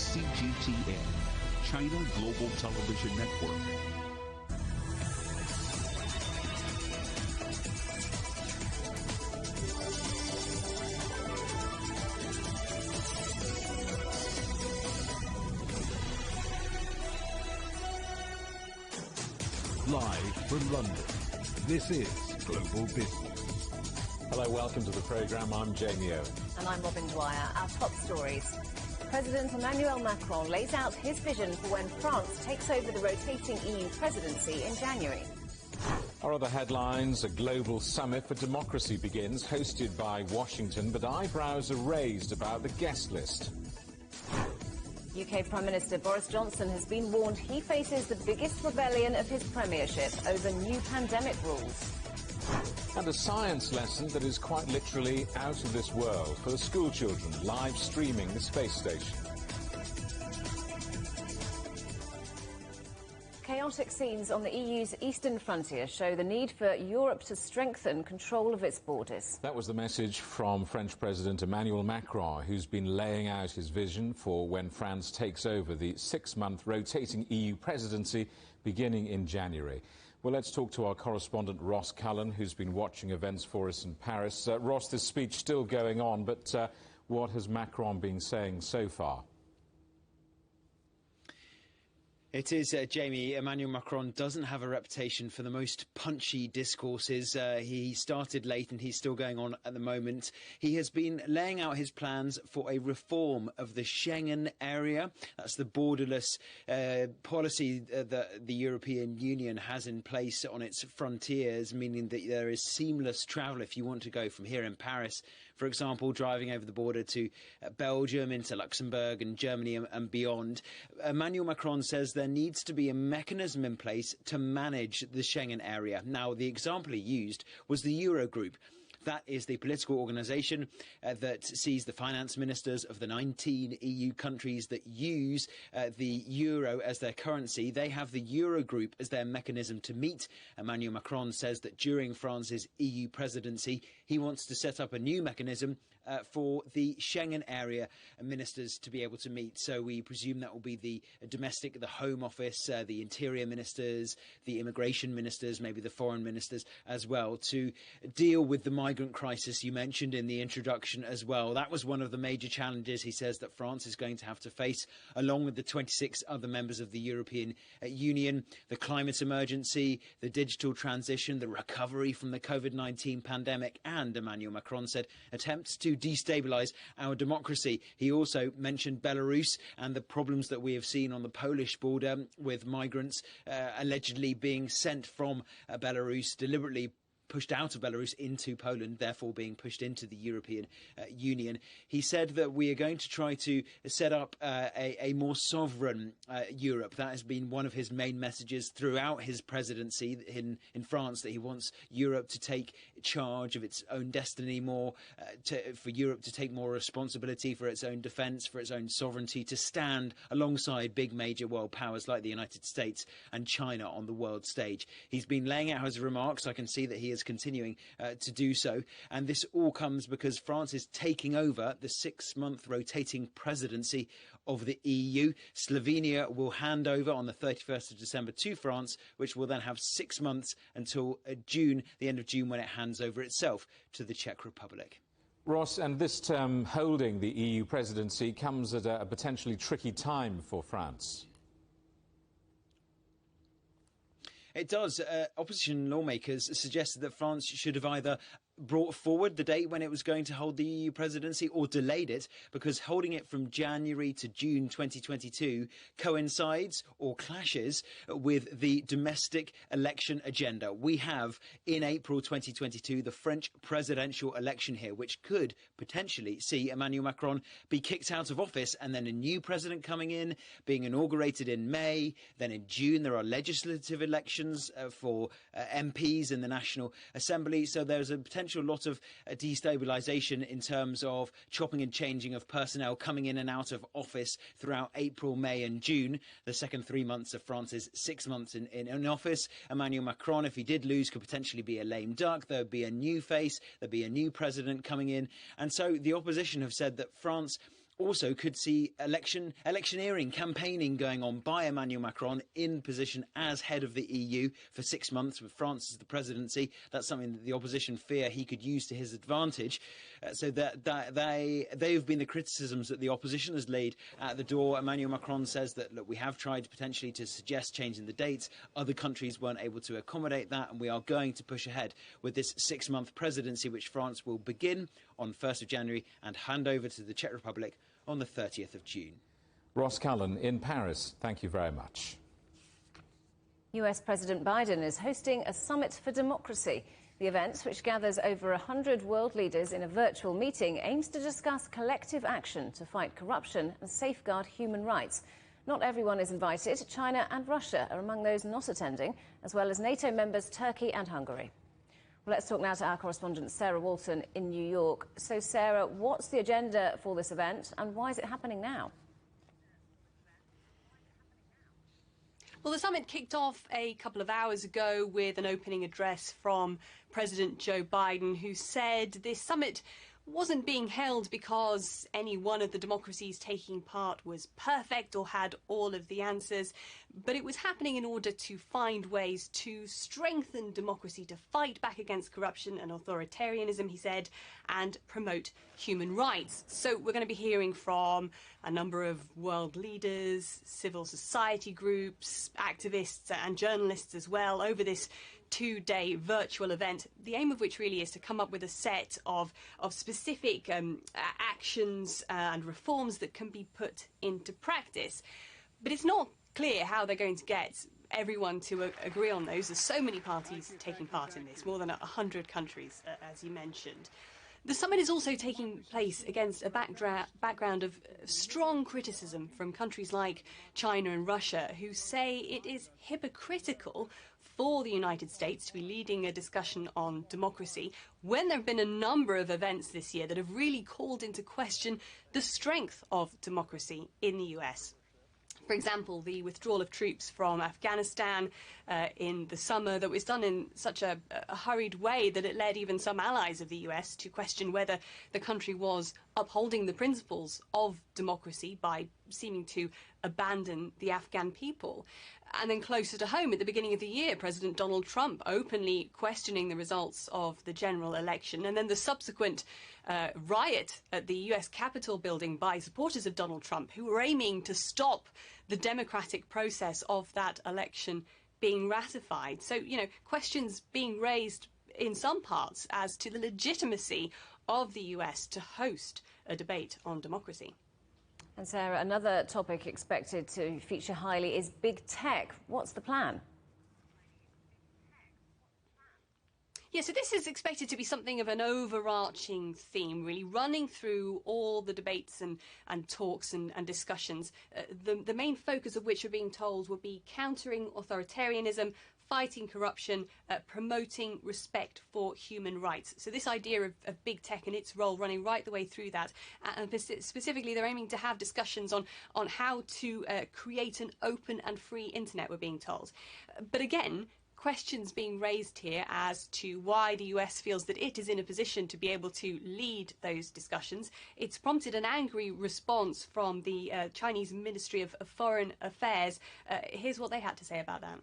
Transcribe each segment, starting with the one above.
CGTN, China Global Television Network. Live from London, this is Global Business. Hello, welcome to the programme. I'm Jamie Owen. And I'm Robin Dwyer. Our top stories. President Emmanuel Macron lays out his vision for when France takes over the rotating EU presidency in January. Our other headlines: a global summit for democracy begins, hosted by Washington, but eyebrows are raised about the guest list. UK Prime Minister Boris Johnson has been warned he faces the biggest rebellion of his premiership over new pandemic rules. And a science lesson that is quite literally out of this world for the school children, live streaming the space station. Chaotic scenes on the EU's eastern frontier show the need for Europe to strengthen control of its borders. That was the message from French President Emmanuel Macron, who's been laying out his vision for when France takes over the 6-month rotating EU presidency beginning in January. Well, let's talk to our correspondent Ross Cullen, who's been watching events for us in Paris. Ross, this speech still going on, but what has Macron been saying so far? It is, Jamie. Emmanuel Macron doesn't have a reputation for the most punchy discourses. He started late and he's still going on at the moment. He has been laying out his plans for a reform of the Schengen area. That's the borderless policy that the European Union has in place on its frontiers, meaning that there is seamless travel if you want to go from here in Paris, for example, driving over the border to Belgium, into Luxembourg and Germany and beyond. Emmanuel Macron says there needs to be a mechanism in place to manage the Schengen area. Now, the example he used was the Eurogroup. That is the political organisation that sees the finance ministers of the 19 EU countries that use the euro as their currency. They have the Eurogroup as their mechanism to meet. Emmanuel Macron says that during France's EU presidency, he wants to set up a new mechanism for the Schengen area ministers to be able to meet. So we presume that will be the domestic, the Home Office, the Interior ministers, the immigration ministers, maybe the foreign ministers as well, to deal with the migrant crisis you mentioned in the introduction as well. That was one of the major challenges, he says, that France is going to have to face, along with the 26 other members of the European Union: the climate emergency, the digital transition, the recovery from the COVID-19 pandemic, and, Emmanuel Macron said, attempts to destabilise our democracy. He also mentioned Belarus and the problems that we have seen on the Polish border with migrants allegedly being sent from Belarus, deliberately pushed out of Belarus into Poland, therefore being pushed into the European Union. He said that we are going to try to set up a more sovereign Europe. That has been one of his main messages throughout his presidency in France, that he wants Europe to take charge of its own destiny more, for Europe to take more responsibility for its own defence, for its own sovereignty, to stand alongside big major world powers like the United States and China on the world stage. He's been laying out his remarks. I can see that he is continuing to do so, and this all comes because France is taking over the 6-month rotating presidency of the EU. Slovenia will hand over on the 31st of December to France, which will then have 6 months until June, the end of June, when it hands over itself to the Czech Republic. Ross, and this term holding the EU presidency comes at a potentially tricky time for France. It does. Opposition lawmakers suggested that France should have either brought forward the date when it was going to hold the EU presidency or delayed it, because holding it from January to June 2022 coincides or clashes with the domestic election agenda. We have in April 2022 the French presidential election here, which could potentially see Emmanuel Macron be kicked out of office and then a new president coming in, being inaugurated in May. Then in June there are legislative elections for MPs in the National Assembly. So there's a potential lot of destabilisation in terms of chopping and changing of personnel coming in and out of office throughout April, May and June, the second 3 months of France's 6 months in office. Emmanuel Macron, if he did lose, could potentially be a lame duck. There would be a new face, there'd be a new president coming in. And so the opposition have said that France also could see electioneering, campaigning going on by Emmanuel Macron in position as head of the EU for 6 months with France as the presidency. That's something that the opposition fear he could use to his advantage. So that they've been the criticisms that the opposition has laid at the door. Emmanuel Macron says that, look, we have tried potentially to suggest changing the dates. Other countries weren't able to accommodate that, and we are going to push ahead with this 6-month presidency, which France will begin on 1st of January and hand over to the Czech Republic on the 30th of June. Ross Cullen in Paris, thank you very much. US President Biden is hosting a summit for democracy. The event, which gathers over 100 world leaders in a virtual meeting, aims to discuss collective action to fight corruption and safeguard human rights. Not everyone is invited. China and Russia are among those not attending, as well as NATO members Turkey and Hungary. Well, let's talk now to our correspondent Sarah Walton in New York. So, Sarah, what's the agenda for this event and why is it happening now? Well, the summit kicked off a couple of hours ago with an opening address from President Joe Biden, who said this summit wasn't being held because any one of the democracies taking part was perfect or had all of the answers, but it was happening in order to find ways to strengthen democracy, to fight back against corruption and authoritarianism, he said, and promote human rights. So we're going to be hearing from a number of world leaders, civil society groups, activists and journalists as well over this 2-day virtual event, the aim of which really is to come up with a set of specific actions and reforms that can be put into practice. But it's not clear how they're going to get everyone to agree on those. There's so many parties taking part in this, more than 100 countries, as you mentioned. The summit is also taking place against a background of strong criticism from countries like China and Russia, who say it is hypocritical for the United States to be leading a discussion on democracy when there have been a number of events this year that have really called into question the strength of democracy in the US. For example, the withdrawal of troops from Afghanistan in the summer that was done in such a hurried way that it led even some allies of the US to question whether the country was upholding the principles of democracy by seeming to abandon the Afghan people. And then closer to home, at the beginning of the year, President Donald Trump openly questioning the results of the general election, and then the subsequent riot at the US Capitol building by supporters of Donald Trump, who were aiming to stop the democratic process of that election being ratified. So, questions being raised in some parts as to the legitimacy of the US to host a debate on democracy. And Sarah, another topic expected to feature highly is big tech. What's the plan? Yeah, so this is expected to be something of an overarching theme, really, running through all the debates and talks and discussions, the main focus of which, are being told, will be countering authoritarianism, fighting corruption, promoting respect for human rights. So this idea of big tech and its role running right the way through that. And specifically, they're aiming to have discussions on how to create an open and free internet, we're being told. But again, questions being raised here as to why the US feels that it is in a position to be able to lead those discussions. It's prompted an angry response from the Chinese Ministry of Foreign Affairs. Here's what they had to say about that.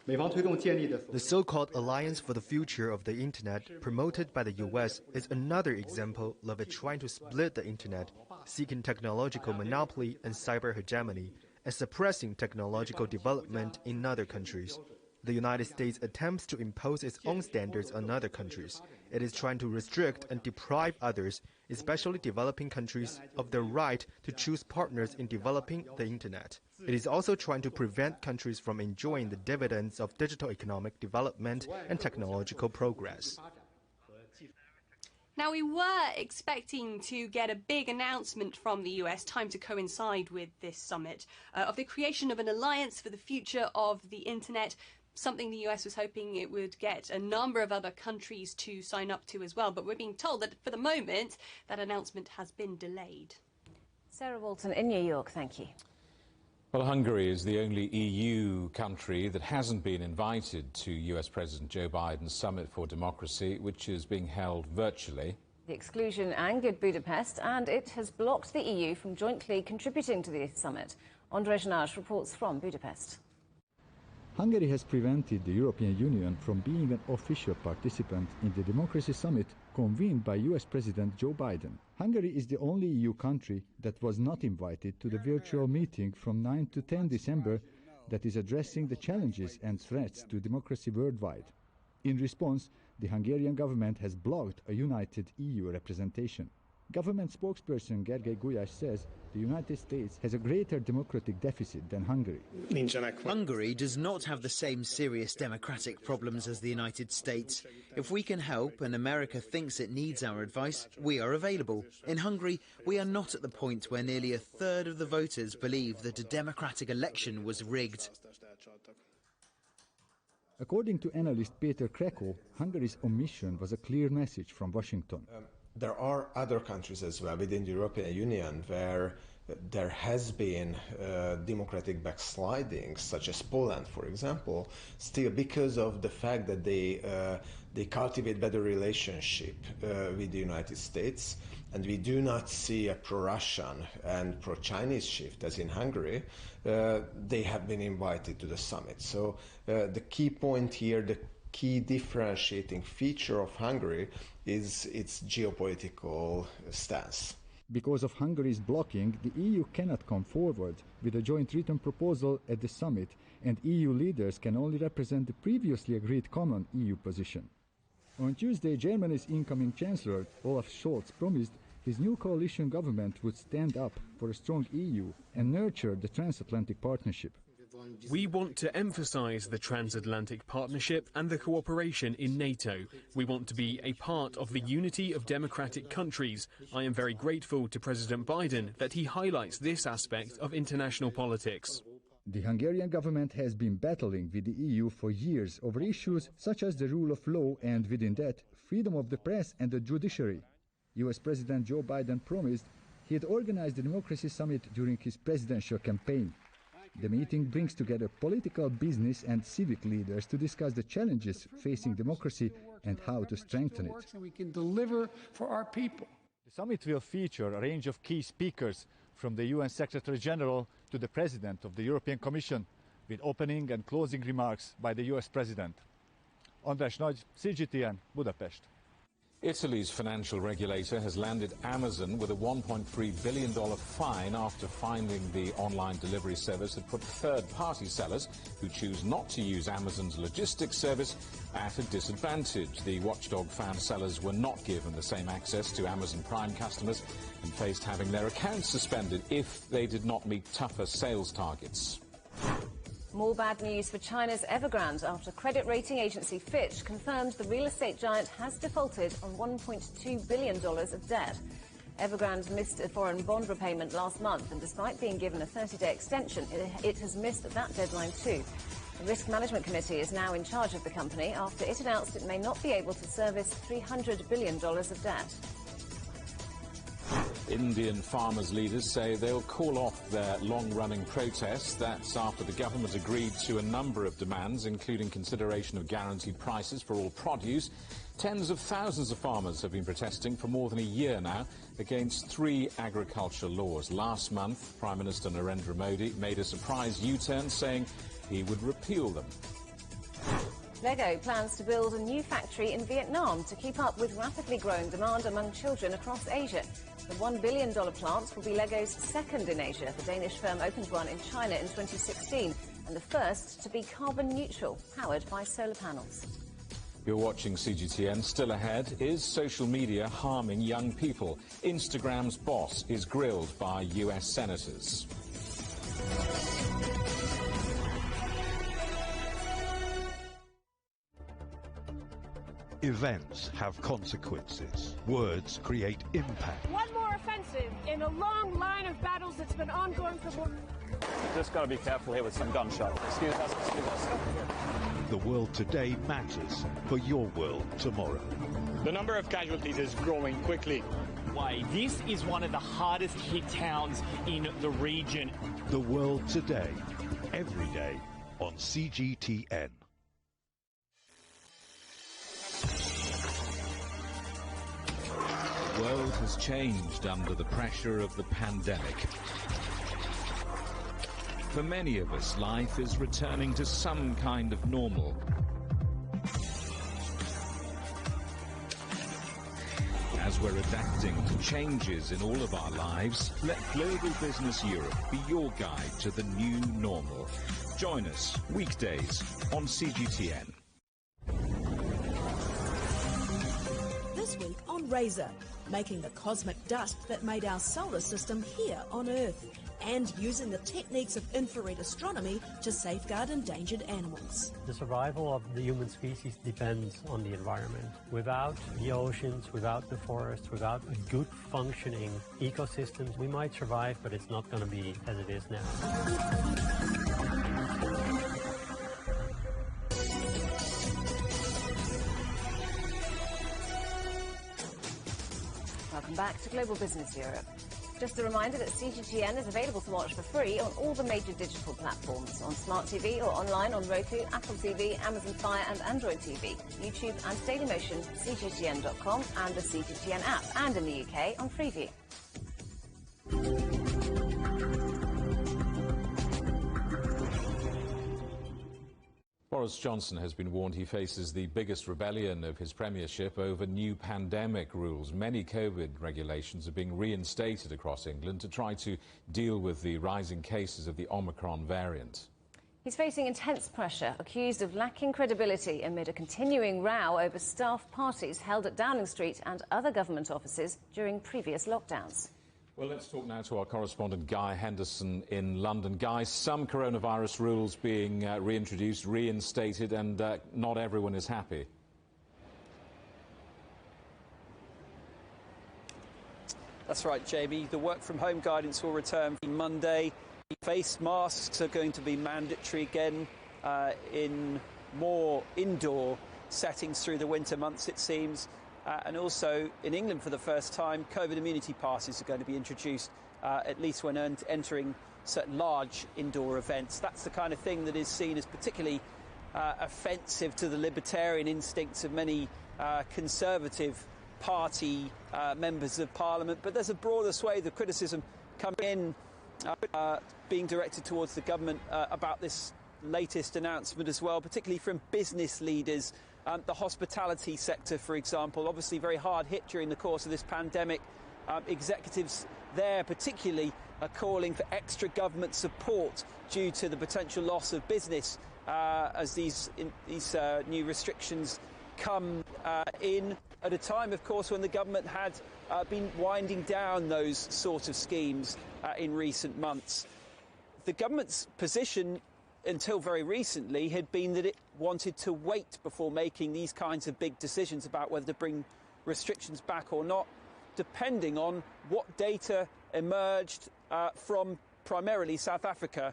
The so-called Alliance for the Future of the Internet, promoted by the US, is another example of it trying to split the Internet, seeking technological monopoly and cyber hegemony, and suppressing technological development in other countries. The United States attempts to impose its own standards on other countries. It is trying to restrict and deprive others, especially developing countries, of their right to choose partners in developing the Internet. It is also trying to prevent countries from enjoying the dividends of digital economic development and technological progress. Now, we were expecting to get a big announcement from the US, time to coincide with this summit, of the creation of an alliance for the future of the Internet, something the US was hoping it would get a number of other countries to sign up to as well. But we're being told that for the moment, that announcement has been delayed. Sarah Walton in New York, thank you. Well, Hungary is the only EU country that hasn't been invited to US President Joe Biden's Summit for Democracy, which is being held virtually. The exclusion angered Budapest, and it has blocked the EU from jointly contributing to the summit. Andrzej Naj reports from Budapest. Hungary has prevented the European Union from being an official participant in the Democracy Summit convened by US President Joe Biden. Hungary is the only EU country that was not invited to the virtual meeting from 9 to 10 December that is addressing the challenges and threats to democracy worldwide. In response, the Hungarian government has blocked a united EU representation. Government spokesperson Gergely Gulyás says the United States has a greater democratic deficit than Hungary. Hungary does not have the same serious democratic problems as the United States. If we can help and America thinks it needs our advice, we are available. In Hungary, we are not at the point where nearly a third of the voters believe that a democratic election was rigged. According to analyst Peter Krekó, Hungary's omission was a clear message from Washington. There are other countries as well within the European Union where there has been democratic backsliding, such as Poland, for example, still because of the fact that they cultivate better relationship with the United States, and we do not see a pro-Russian and pro-Chinese shift as in Hungary. They have been invited to the summit. So the key point here, the key differentiating feature of Hungary is its geopolitical stance. Because of Hungary's blocking, the EU cannot come forward with a joint written proposal at the summit, and EU leaders can only represent the previously agreed common EU position. On Tuesday, Germany's incoming Chancellor, Olaf Scholz, promised his new coalition government would stand up for a strong EU and nurture the transatlantic partnership. We want to emphasize the transatlantic partnership and the cooperation in NATO. We want to be a part of the unity of democratic countries. I am very grateful to President Biden that he highlights this aspect of international politics. The Hungarian government has been battling with the EU for years over issues such as the rule of law and, within that, freedom of the press and the judiciary. US President Joe Biden promised he had organized the Democracy Summit during his presidential campaign. The meeting brings together political, business and civic leaders to discuss the challenges facing democracy and how to strengthen it. We can deliver for our people. The summit will feature a range of key speakers, from the UN Secretary General to the President of the European Commission, with opening and closing remarks by the US President. Andrzej Nagy, CGTN, Budapest. Italy's financial regulator has landed Amazon with a $1.3 billion fine after finding the online delivery service had put third-party sellers who choose not to use Amazon's logistics service at a disadvantage. The watchdog found sellers were not given the same access to Amazon Prime customers and faced having their accounts suspended if they did not meet tougher sales targets. More bad news for China's Evergrande after credit rating agency Fitch confirmed the real estate giant has defaulted on $1.2 billion of debt. Evergrande missed a foreign bond repayment last month, and despite being given a 30-day extension, it has missed that deadline too. The Risk Management Committee is now in charge of the company after it announced it may not be able to service $300 billion of debt. Indian farmers' leaders say they'll call off their long-running protests. That's after the government agreed to a number of demands, including consideration of guaranteed prices for all produce. Tens of thousands of farmers have been protesting for more than a year now against 3 agricultural laws. Last month, Prime Minister Narendra Modi made a surprise U-turn, saying he would repeal them. Lego plans to build a new factory in Vietnam to keep up with rapidly growing demand among children across Asia. The $1 billion plant will be Lego's second in Asia. The Danish firm opened one in China in 2016 and the first to be carbon neutral, powered by solar panels. You're watching CGTN. Still ahead, is social media harming young people? Instagram's boss is grilled by US senators. Events have consequences. Words create impact. One more offensive in a long line of battles that's been ongoing for more. Just got to be careful here with some gunshots. Excuse us, excuse us. The world today matters for your world tomorrow. The number of casualties is growing quickly. Why, this is one of the hardest hit towns in the region. The world today, every day on CGTN. The world has changed under the pressure of the pandemic. For many of us, life is returning to some kind of normal. As we're adapting to changes in all of our lives, let Global Business Europe be your guide to the new normal. Join us weekdays on CGTN. This week on Razor, making the cosmic dust that made our solar system here on Earth, and using the techniques of infrared astronomy to safeguard endangered animals. The survival of the human species depends on the environment. Without the oceans, without the forests, without a good functioning ecosystem, we might survive, but it's not going to be as it is now. Welcome back to Global Business Europe. Just a reminder that CGTN is available to watch for free on all the major digital platforms, on Smart TV or online on Roku, Apple TV, Amazon Fire and Android TV, YouTube and Dailymotion, CGTN.com and the CGTN app, and in the UK on Freeview. Boris Johnson has been warned he faces the biggest rebellion of his premiership over new pandemic rules. Many COVID regulations are being reinstated across England to try to deal with the rising cases of the Omicron variant. He's facing intense pressure, accused of lacking credibility amid a continuing row over staff parties held at Downing Street and other government offices during previous lockdowns. Well, let's talk now to our correspondent Guy Henderson in London. Guy, some coronavirus rules being reintroduced, reinstated, and not everyone is happy. That's right, Jamie. The work-from-home guidance will return Monday. Face masks are going to be mandatory again in more indoor settings through the winter months, it seems. And also, in England for the first time, COVID immunity passes are going to be introduced, at least when entering certain large indoor events. That's the kind of thing that is seen as particularly offensive to the libertarian instincts of many Conservative Party members of Parliament. But there's a broader swathe of criticism coming in, being directed towards the government about this latest announcement as well, particularly from business leaders. The hospitality sector, for example, obviously very hard hit during the course of this pandemic. Executives there particularly are calling for extra government support due to the potential loss of business as these new restrictions come in at a time, of course, when the government had been winding down those sort of schemes in recent months. The government's position until very recently had been that it wanted to wait before making these kinds of big decisions about whether to bring restrictions back or not, depending on what data emerged from primarily South Africa,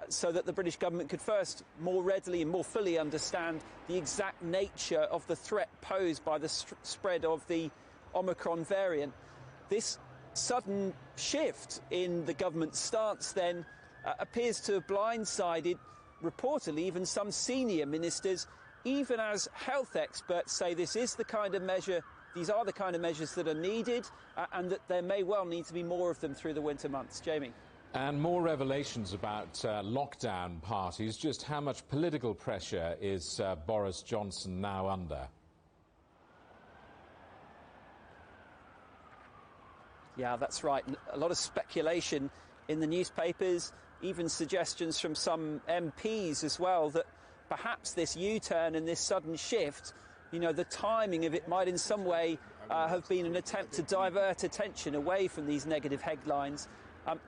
so that the British government could first more readily and more fully understand the exact nature of the threat posed by the spread of the Omicron variant. This sudden shift in the government's stance then appears to have blindsided reportedly even some senior ministers, even as health experts say this is the kind of measure, these are the kind of measures that are needed, and that there may well need to be more of them through the winter months. Jamie. And more revelations about lockdown parties. Just how much political pressure is Boris Johnson now under? Yeah, that's right. A lot of speculation in the newspapers, even suggestions from some MPs as well, that perhaps this U-turn and this sudden shift, you know, the timing of it might in some way have been an attempt to divert attention away from these negative headlines.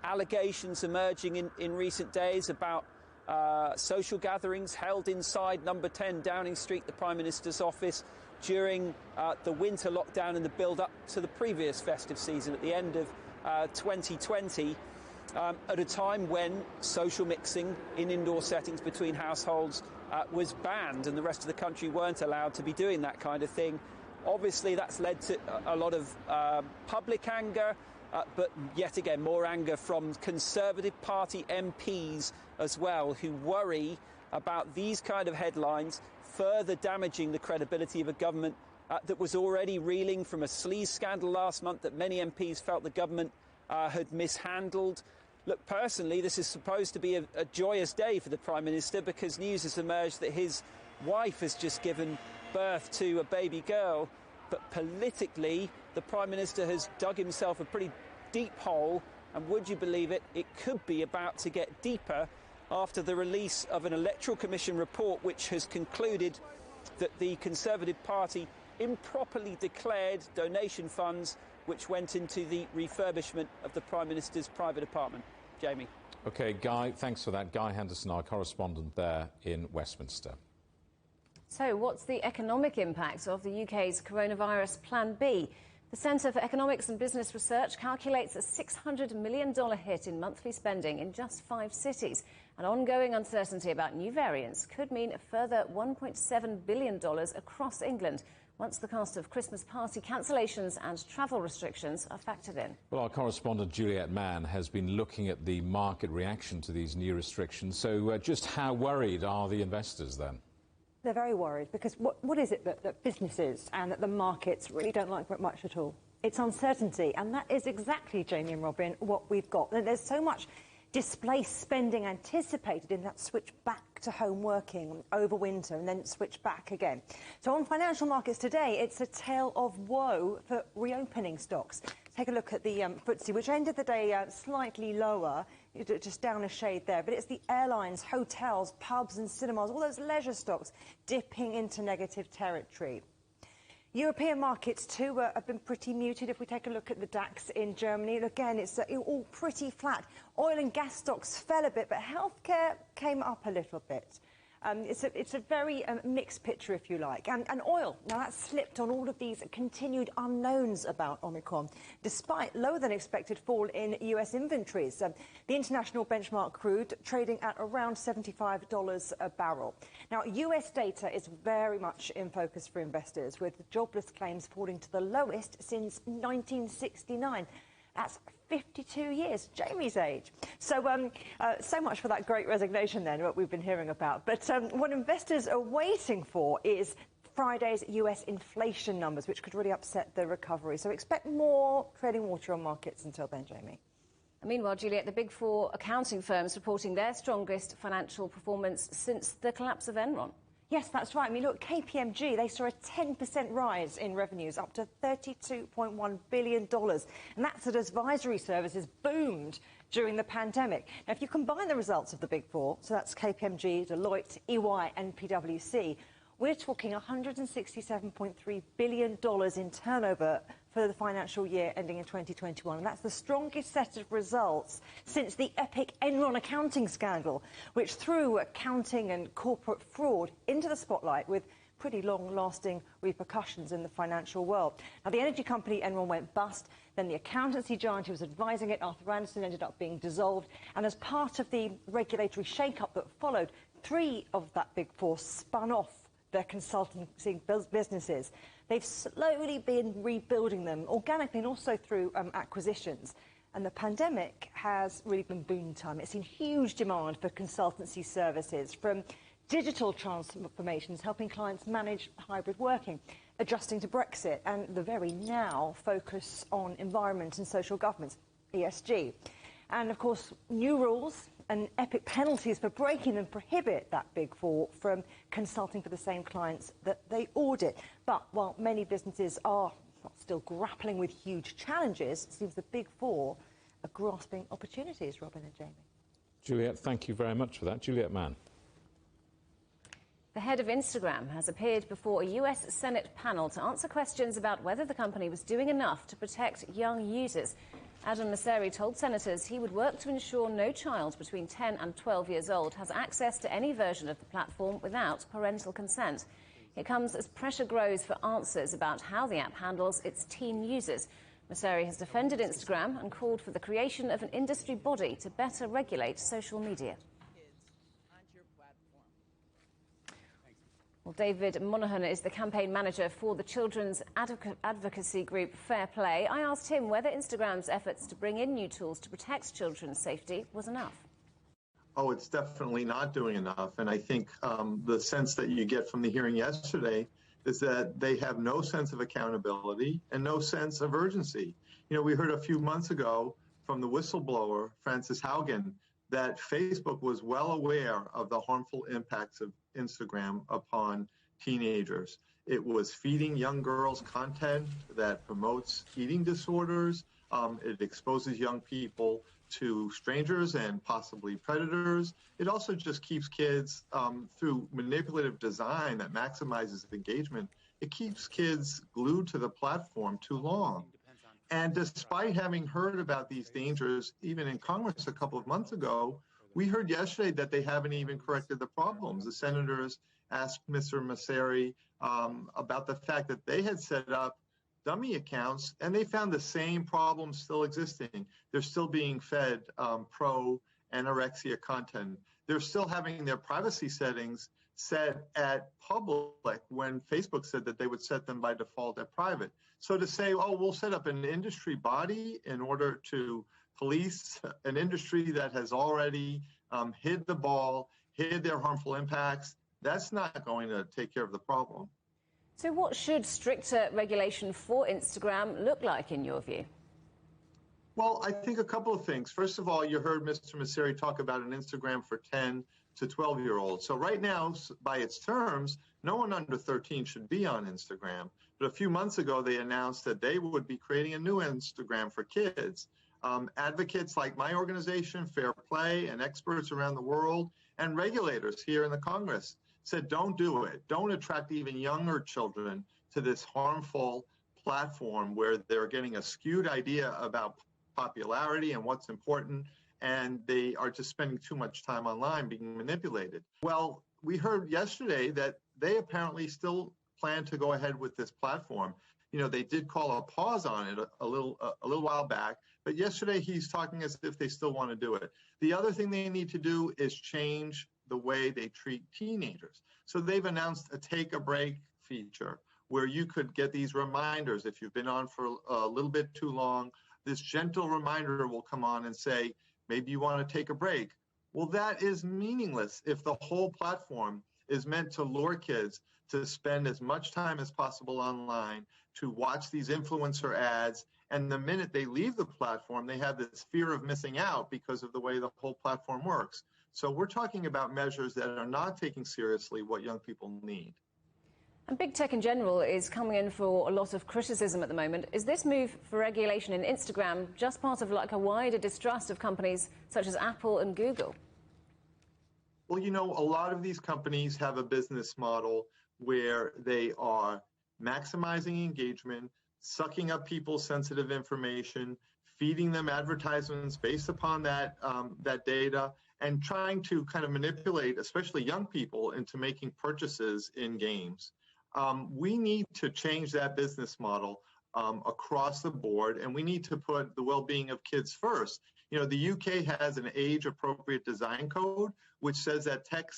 Allegations emerging in recent days about social gatherings held inside number 10 Downing Street, the Prime Minister's office, during the winter lockdown and the build-up to the previous festive season at the end of 2020, at a time when social mixing in indoor settings between households was banned and the rest of the country weren't allowed to be doing that kind of thing. Obviously, that's led to a lot of public anger, but yet again, more anger from Conservative Party MPs as well, who worry about these kind of headlines further damaging the credibility of a government that was already reeling from a sleaze scandal last month that many MPs felt the government had mishandled. Look, personally, this is supposed to be a joyous day for the Prime Minister because news has emerged that his wife has just given birth to a baby girl. But politically, the Prime Minister has dug himself a pretty deep hole, and would you believe it, it could be about to get deeper after the release of an Electoral Commission report which has concluded that the Conservative Party improperly declared donation funds which went into the refurbishment of the Prime Minister's private apartment. Jamie. OK, Guy, thanks for that. Guy Henderson, our correspondent there in Westminster. So what's the economic impact of the UK's coronavirus Plan B? The Centre for Economics and Business Research calculates a $600 million hit in monthly spending in just 5 cities. And ongoing uncertainty about new variants could mean a further $1.7 billion across England once the cost of Christmas party cancellations and travel restrictions are factored in. Well, our correspondent Juliet Mann has been looking at the market reaction to these new restrictions. So just how worried are the investors then? They're very worried because what is it that businesses and that the markets really don't like very much at all? It's uncertainty, and that is exactly, Jamie and Robin, what we've got. There's so much displaced spending anticipated in that switch back to home working over winter and then switch back again. So on financial markets today, it's a tale of woe for reopening stocks. Take a look at the FTSE, which ended the day slightly lower, just down a shade there. But it's the airlines, hotels, pubs and cinemas, all those leisure stocks dipping into negative territory. European markets, too, have been pretty muted. If we take a look at the DAX in Germany, again, it's all pretty flat. Oil and gas stocks fell a bit, but healthcare came up a little bit. It's a very mixed picture, if you like. And oil, now that's slipped on all of these continued unknowns about Omicron, despite lower-than-expected fall in US inventories. The international benchmark crude trading at around $75 a barrel. Now, US data is very much in focus for investors, with jobless claims falling to the lowest since 1969. That's 52 years, Jamie's age. So, so much for that great resignation then, what we've been hearing about. But what investors are waiting for is Friday's US inflation numbers, which could really upset the recovery. So expect more treading water on markets until then, Jamie. Meanwhile, Juliet, the big 4 accounting firms reporting their strongest financial performance since the collapse of Enron. Yes, that's right. I mean, look, KPMG, they saw a 10% rise in revenues, up to $32.1 billion. And that's as advisory services boomed during the pandemic. Now, if you combine the results of the big 4, so that's KPMG, Deloitte, EY and PwC, we're talking $167.3 billion in turnover for the financial year ending in 2021. And that's the strongest set of results since the epic Enron accounting scandal, which threw accounting and corporate fraud into the spotlight with pretty long-lasting repercussions in the financial world. Now, the energy company Enron went bust. Then the accountancy giant who was advising it, Arthur Andersen, ended up being dissolved. And as part of the regulatory shake-up that followed, 3 of that big 4 spun off their consultancy businesses. They've slowly been rebuilding them organically and also through acquisitions. And the pandemic has really been boom time. It's seen huge demand for consultancy services, from digital transformations, helping clients manage hybrid working, adjusting to BREXIT, and the very now focus on environment and social governance, ESG. And of course, new rules and epic penalties for breaking them prohibit that big 4 from consulting for the same clients that they audit. But while many businesses are still grappling with huge challenges, it seems the big 4 are grasping opportunities, Robin and Jamie. Juliet, thank you very much for that. Juliet Mann. The head of Instagram has appeared before a US Senate panel to answer questions about whether the company was doing enough to protect young users. Adam Mosseri told senators he would work to ensure no child between 10 and 12 years old has access to any version of the platform without parental consent. It comes as pressure grows for answers about how the app handles its teen users. Mosseri has defended Instagram and called for the creation of an industry body to better regulate social media. Well, David Monaghan is the campaign manager for the children's advocacy group Fair Play. I asked him whether Instagram's efforts to bring in new tools to protect children's safety was enough. Oh, it's definitely not doing enough. And I think the sense that you get from the hearing yesterday is that they have no sense of accountability and no sense of urgency. You know, we heard a few months ago from the whistleblower, Frances Haugen, that Facebook was well aware of the harmful impacts of Instagram upon teenagers. It was feeding young girls content that promotes eating disorders. It exposes young people to strangers and possibly predators. It also just keeps kids, through manipulative design that maximizes engagement, it keeps kids glued to the platform too long. And despite having heard about these dangers, even in Congress a couple of months ago, we heard yesterday that they haven't even corrected the problems. The senators asked Mr. Masseri about the fact that they had set up dummy accounts, and they found the same problems still existing. They're still being fed pro-anorexia content. They're still having their privacy settings set at public when Facebook said that they would set them by default at private. So to say, oh, we'll set up an industry body in order to police an industry that has already hid the ball, hid their harmful impacts, that's not going to take care of the problem. So what should stricter regulation for Instagram look like in your view? Well, I think a couple of things. First of all, you heard Mr. Masseri talk about an Instagram for 10 to 12-year-olds. So right now, by its terms, no one under 13 should be on Instagram. But a few months ago, they announced that they would be creating a new Instagram for kids. Advocates like my organization, Fair Play, and experts around the world, and regulators here in the Congress said, don't do it. Don't attract even younger children to this harmful platform where they're getting a skewed idea about popularity and what's important, and they are just spending too much time online being manipulated. Well, we heard yesterday that they apparently still plan to go ahead with this platform. You know, they did call a pause on it a little while back, but yesterday he's talking as if they still want to do it. The other thing they need to do is change the way they treat teenagers. So they've announced a take a break feature where you could get these reminders if you've been on for a little bit too long. This gentle reminder will come on and say, maybe you want to take a break. Well, that is meaningless if the whole platform is meant to lure kids to spend as much time as possible online, to watch these influencer ads, and the minute they leave the platform, they have this fear of missing out because of the way the whole platform works. So we're talking about measures that are not taking seriously what young people need. And big tech in general is coming in for a lot of criticism at the moment. Is this move for regulation in Instagram just part of like a wider distrust of companies such as Apple and Google? Well, you know, a lot of these companies have a business model where they are maximizing engagement, sucking up people's sensitive information, feeding them advertisements based upon that data, and trying to kind of manipulate, especially young people, into making purchases in games. We need to change that business model across the board, and we need to put the well-being of kids first. You know, the UK has an age-appropriate design code, which says that tech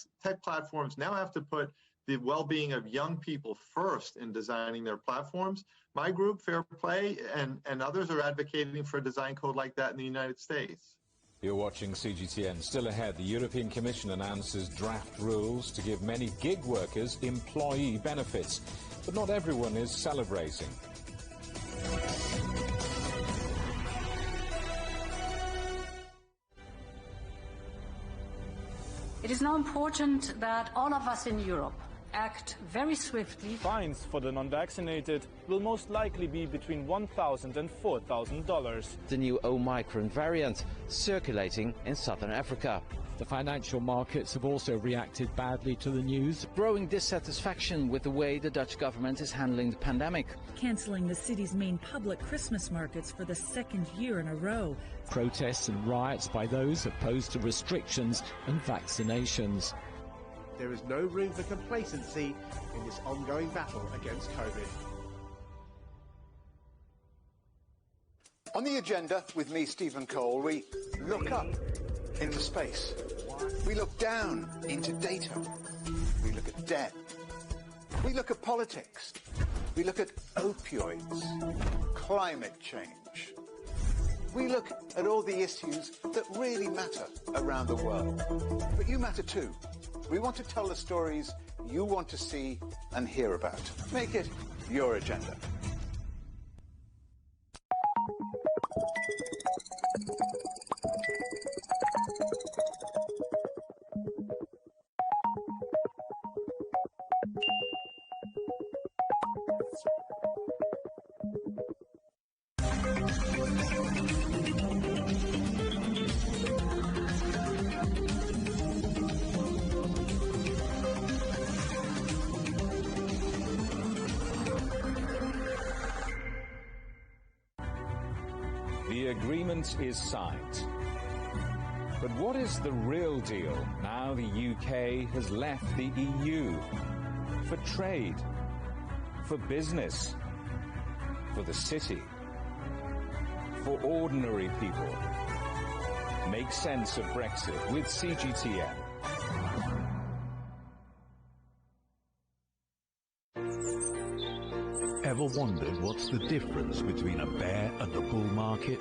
platforms now have to put the well-being of young people first in designing their platforms. My group, Fair Play, and others are advocating for a design code like that in the United States. You're watching CGTN. Still ahead, the European Commission announces draft rules to give many gig workers employee benefits. But not everyone is celebrating. It is now important that all of us in Europe act very swiftly. Fines for the non-vaccinated will most likely be between $1,000 and $4,000. The new Omicron variant circulating in southern Africa. The financial markets have also reacted badly to the news. Growing dissatisfaction with the way the Dutch government is handling the pandemic. Cancelling the city's main public Christmas markets for the second year in a row. Protests and riots by those opposed to restrictions and vaccinations. There is no room for complacency in this ongoing battle against COVID. On the agenda with me, Stephen Cole, we look up into space. We look down into data. We look at debt. We look at politics. We look at opioids, climate change. We look at all the issues that really matter around the world. But you matter too. We want to tell the stories you want to see and hear about. Make it your agenda. The agreement is signed. But what is the real deal now the UK has left the EU? For trade, for business, for the city, for ordinary people. Make sense of Brexit with CGTN. Ever wondered what's the difference between a bear and a bull market?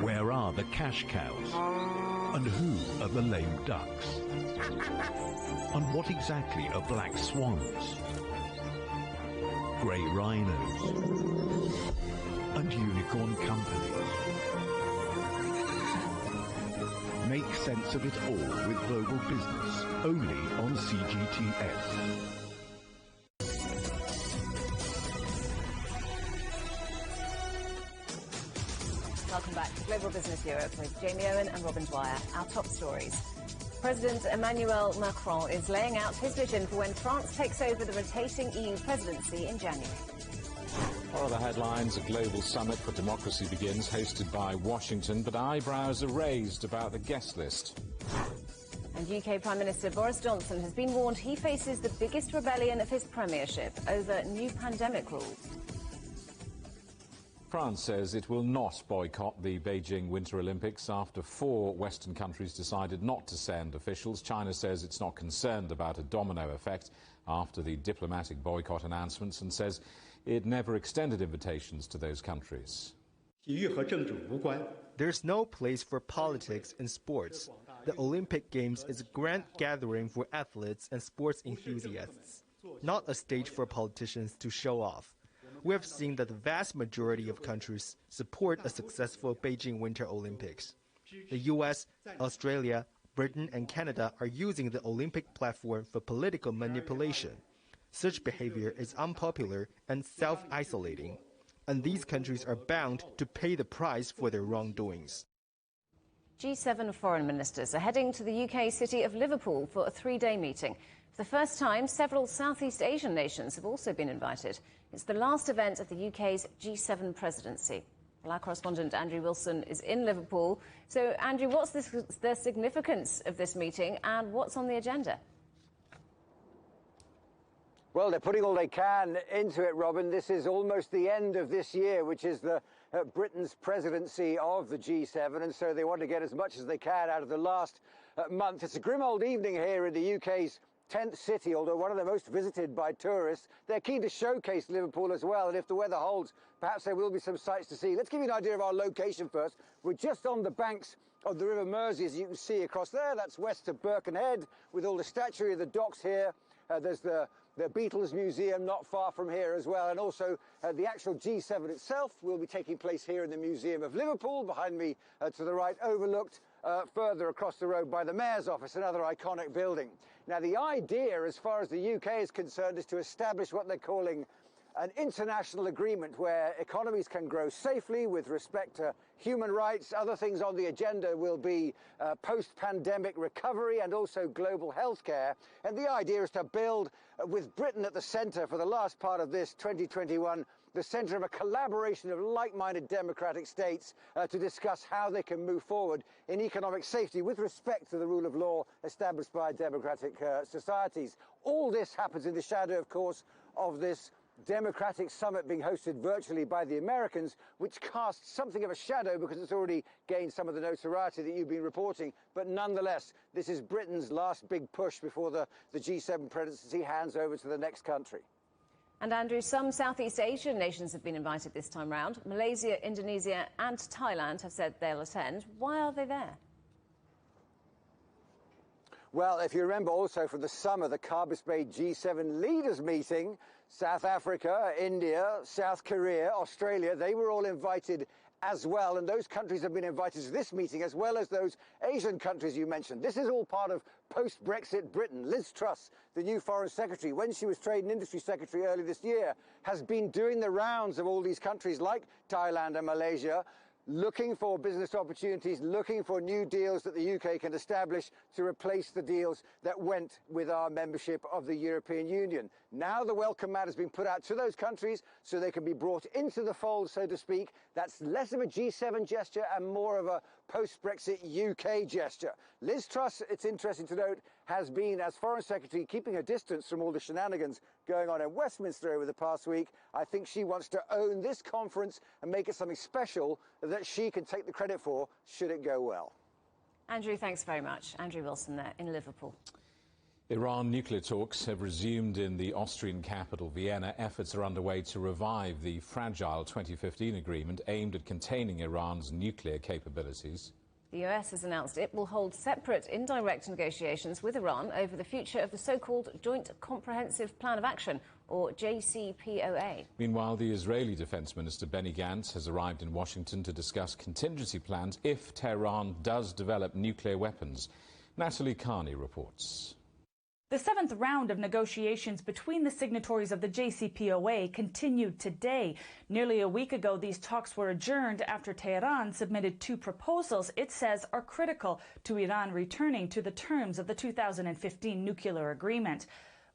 Where are the cash cows? And who are the lame ducks? And what exactly are black swans? Grey rhinos? And unicorn companies? Make sense of it all with Global Business, only on CGTN. Welcome back to Global Business Europe with Jamie Owen and Robin Dwyer. Our top stories. President Emmanuel Macron is laying out his vision for when France takes over the rotating EU presidency in January. What are the headlines? A global summit for democracy begins, hosted by Washington, but eyebrows are raised about the guest list. And UK Prime Minister Boris Johnson has been warned he faces the biggest rebellion of his premiership over new pandemic rules. France says it will not boycott the Beijing Winter Olympics after 4 Western countries decided not to send officials. China says it's not concerned about a domino effect after the diplomatic boycott announcements and says it never extended invitations to those countries. There's no place for politics in sports. The Olympic Games is a grand gathering for athletes and sports enthusiasts, not a stage for politicians to show off. We have seen that the vast majority of countries support a successful Beijing Winter Olympics. The US, Australia, Britain and Canada are using the Olympic platform for political manipulation. Such behavior is unpopular and self-isolating, and these countries are bound to pay the price for their wrongdoings. G7 foreign ministers are heading to the UK city of Liverpool for a 3-day meeting. For the first time, several Southeast Asian nations have also been invited. It's the last event of the UK's G7 presidency. Well, our correspondent Andrew Wilson is in Liverpool. So, Andrew, what's the significance of this meeting and what's on the agenda? Well, they're putting all they can into it, Robin. This is almost the end of this year, which is the Britain's presidency of the G7, and so they want to get as much as they can out of the last month. It's a grim old evening here in the UK's 10th city, although one of the most visited by tourists. They're keen to showcase Liverpool as well, and if the weather holds, perhaps there will be some sights to see. Let's give you an idea of our location first. We're just on the banks of the River Mersey, as you can see across there. That's west of Birkenhead, with all the statuary of the docks here. There's the Beatles Museum not far from here as well, and also the actual G7 itself will be taking place here in the Museum of Liverpool, behind me to the right, overlooked further across the road by the Mayor's office, another iconic building. Now, the idea, as far as the UK is concerned, is to establish what they're calling an international agreement where economies can grow safely with respect to human rights. Other things on the agenda will be post-pandemic recovery and also global health care. And the idea is to build, with Britain at the centre for the last part of this 2021, the centre of a collaboration of like-minded democratic states to discuss how they can move forward in economic safety with respect to the rule of law established by democratic societies. All this happens in the shadow, of course, of this democratic summit being hosted virtually by the Americans, which casts something of a shadow because it's already gained some of the notoriety that you've been reporting. But nonetheless, this is Britain's last big push before the G7 presidency hands over to the next country. And Andrew, some Southeast Asian nations have been invited this time round. Malaysia, Indonesia and Thailand have said they'll attend. Why are they there? Well, if you remember also from the summer, the Carbis Bay G7 leaders meeting, South Africa, India, South Korea, Australia, they were all invited as well. And those countries have been invited to this meeting, as well as those Asian countries you mentioned. This is all part of post-Brexit Britain. Liz Truss, the new Foreign Secretary, when she was Trade and Industry Secretary early this year, has been doing the rounds of all these countries like Thailand and Malaysia, looking for business opportunities, looking for new deals that the UK can establish to replace the deals that went with our membership of the European Union. Now the welcome mat has been put out to those countries so they can be brought into the fold, so to speak. That's less of a G7 gesture and more of a post-Brexit UK gesture. Liz Truss, it's interesting to note, has been, as Foreign Secretary, keeping a distance from all the shenanigans going on in Westminster over the past week. I think she wants to own this conference and make it something special that she can take the credit for, should it go well. Andrew, thanks very much. Andrew Wilson there in Liverpool. Iran nuclear talks have resumed in the Austrian capital, Vienna. Efforts are underway to revive the fragile 2015 agreement aimed at containing Iran's nuclear capabilities. The US has announced it will hold separate indirect negotiations with Iran over the future of the so-called Joint Comprehensive Plan of Action, or JCPOA. Meanwhile, the Israeli Defense Minister Benny Gantz has arrived in Washington to discuss contingency plans if Tehran does develop nuclear weapons. Natalie Carney reports. The seventh round of negotiations between the signatories of the JCPOA continued today. Nearly a week ago, these talks were adjourned after Tehran submitted two proposals it says are critical to Iran returning to the terms of the 2015 nuclear agreement.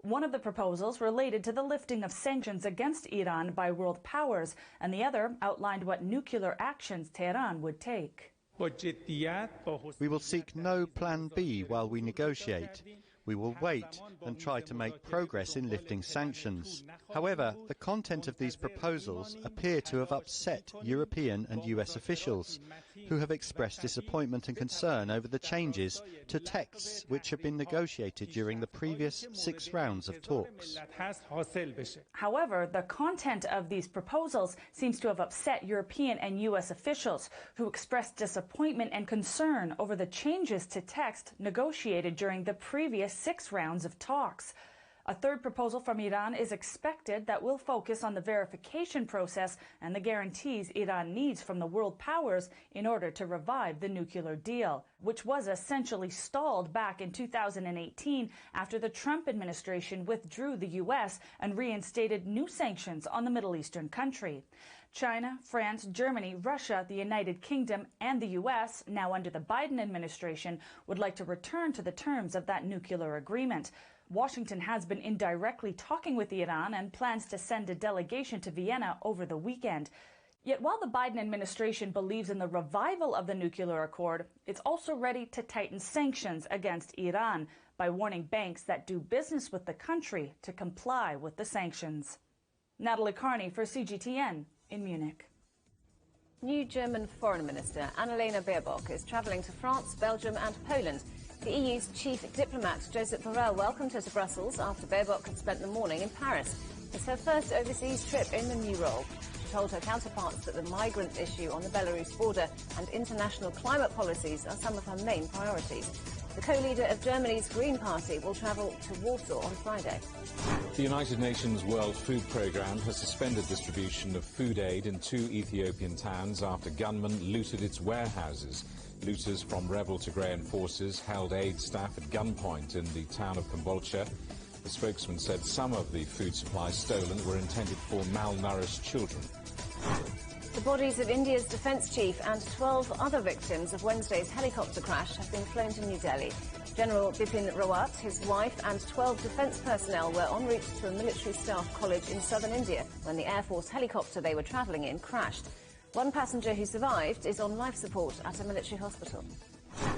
One of the proposals related to the lifting of sanctions against Iran by world powers, and the other outlined what nuclear actions Tehran would take. We will seek no plan B while we negotiate. We will wait and try to make progress in lifting sanctions. However, the content of these proposals appear to have upset European and US officials, who have expressed disappointment and concern over the changes to texts which have been negotiated during the previous 6 rounds of talks. However, the content of these proposals seems to have upset European and US officials, who expressed disappointment and concern over the changes to text negotiated during the previous 6 rounds of talks. A third proposal from Iran is expected that will focus on the verification process and the guarantees Iran needs from the world powers in order to revive the nuclear deal, which was essentially stalled back in 2018 after the Trump administration withdrew the U.S. and reinstated new sanctions on the Middle Eastern country. China, France, Germany, Russia, the United Kingdom, and the U.S., now under the Biden administration, would like to return to the terms of that nuclear agreement. Washington has been indirectly talking with Iran and plans to send a delegation to Vienna over the weekend. Yet while the Biden administration believes in the revival of the nuclear accord, it's also ready to tighten sanctions against Iran by warning banks that do business with the country to comply with the sanctions. Natalie Carney for CGTN in Munich. New German Foreign Minister Annalena Baerbock is travelling to France, Belgium and Poland. The EU's chief diplomat, Josep Borrell, welcomed her to Brussels after Baerbock had spent the morning in Paris. It's her first overseas trip in the new role. She told her counterparts that the migrant issue on the Belarus border and international climate policies are some of her main priorities. The co-leader of Germany's Green Party will travel to Warsaw on Friday. The United Nations World Food Programme has suspended distribution of food aid in 2 Ethiopian towns after gunmen looted its warehouses. Looters from rebel Tigrayan forces held aid staff at gunpoint in the town of Kombolcha. The spokesman said some of the food supplies stolen were intended for malnourished children. The bodies of India's defence chief and 12 other victims of Wednesday's helicopter crash have been flown to New Delhi. General Bipin Rawat, his wife and 12 defence personnel were en route to a military staff college in southern India when the Air Force helicopter they were travelling in crashed. One passenger who survived is on life support at a military hospital.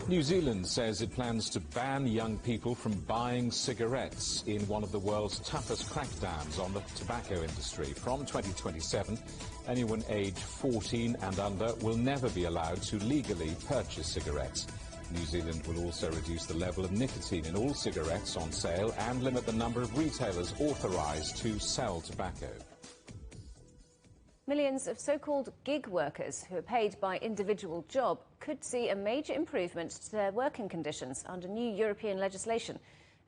New Zealand says it plans to ban young people from buying cigarettes in one of the world's toughest crackdowns on the tobacco industry. From 2027, anyone aged 14 and under will never be allowed to legally purchase cigarettes. New Zealand will also reduce the level of nicotine in all cigarettes on sale and limit the number of retailers authorised to sell tobacco. Millions of so-called gig workers who are paid by individual job could see a major improvement to their working conditions under new European legislation.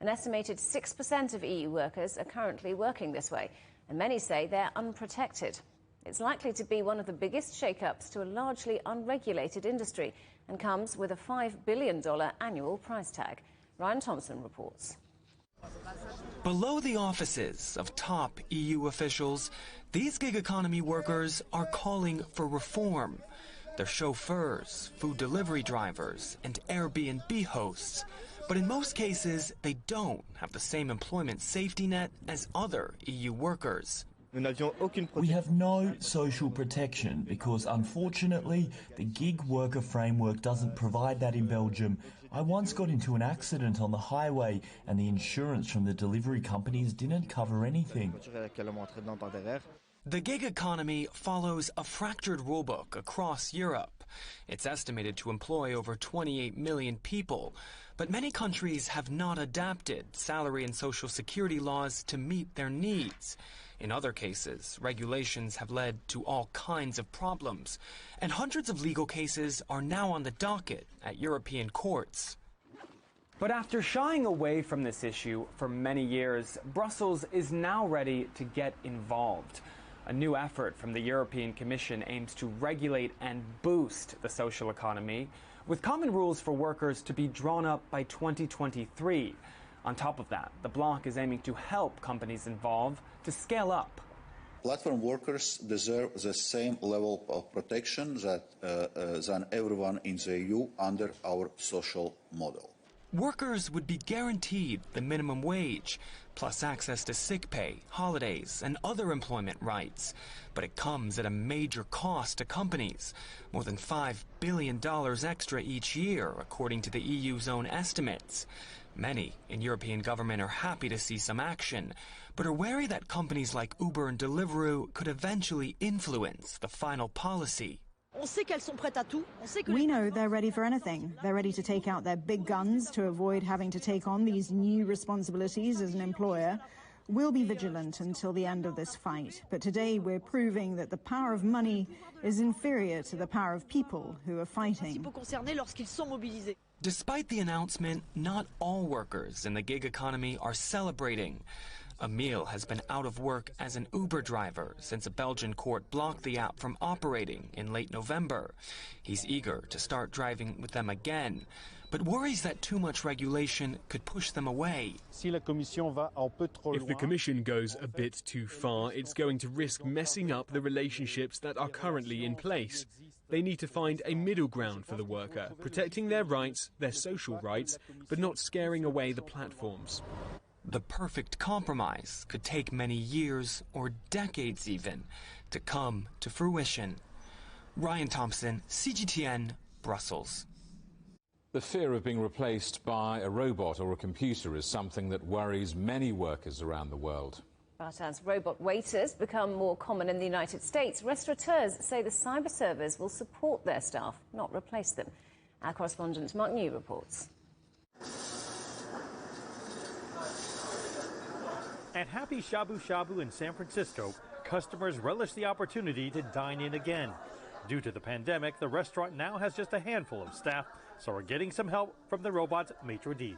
An estimated 6% of EU workers are currently working this way, and many say they're unprotected. It's likely to be one of the biggest shake-ups to a largely unregulated industry and comes with a $5 billion annual price tag. Ryan Thompson reports. Below the offices of top EU officials, these gig economy workers are calling for reform. They're chauffeurs, food delivery drivers, and Airbnb hosts. But in most cases, they don't have the same employment safety net as other EU workers. We have no social protection because, unfortunately, the gig worker framework doesn't provide that in Belgium. I once got into an accident on the highway and the insurance from the delivery companies didn't cover anything. The gig economy follows a fractured rulebook across Europe. It's estimated to employ over 28 million people, but many countries have not adapted salary and social security laws to meet their needs. In other cases, regulations have led to all kinds of problems, and hundreds of legal cases are now on the docket at European courts. But after shying away from this issue for many years, Brussels is now ready to get involved. A new effort from the European Commission aims to regulate and boost the social economy, with common rules for workers to be drawn up by 2023. On top of that, the bloc is aiming to help companies involved to scale up. Platform workers deserve the same level of protection than everyone in the EU under our social model. Workers would be guaranteed the minimum wage, plus access to sick pay, holidays, and other employment rights. But it comes at a major cost to companies, more than $5 billion extra each year, according to the EU's own estimates. Many in European government are happy to see some action, but are wary that companies like Uber and Deliveroo could eventually influence the final policy. We know they're ready for anything. They're ready to take out their big guns to avoid having to take on these new responsibilities as an employer. We'll be vigilant until the end of this fight, but today we're proving that the power of money is inferior to the power of people who are fighting. Despite the announcement, not all workers in the gig economy are celebrating. Emil has been out of work as an Uber driver since a Belgian court blocked the app from operating in late November. He's eager to start driving with them again, but worries that too much regulation could push them away. If the Commission goes a bit too far, it's going to risk messing up the relationships that are currently in place. They need to find a middle ground for the worker, protecting their rights, their social rights, but not scaring away the platforms. The perfect compromise could take many years or decades even to come to fruition. Ryan Thompson, CGTN, Brussels. The fear of being replaced by a robot or a computer is something that worries many workers around the world. But as robot waiters become more common in the United States, restaurateurs say the cyber servers will support their staff, not replace them. Our correspondent Mark New reports. At Happy Shabu Shabu in San Francisco, customers relish the opportunity to dine in again. Due to the pandemic, the restaurant now has just a handful of staff, so we're getting some help from the robot maitre d'.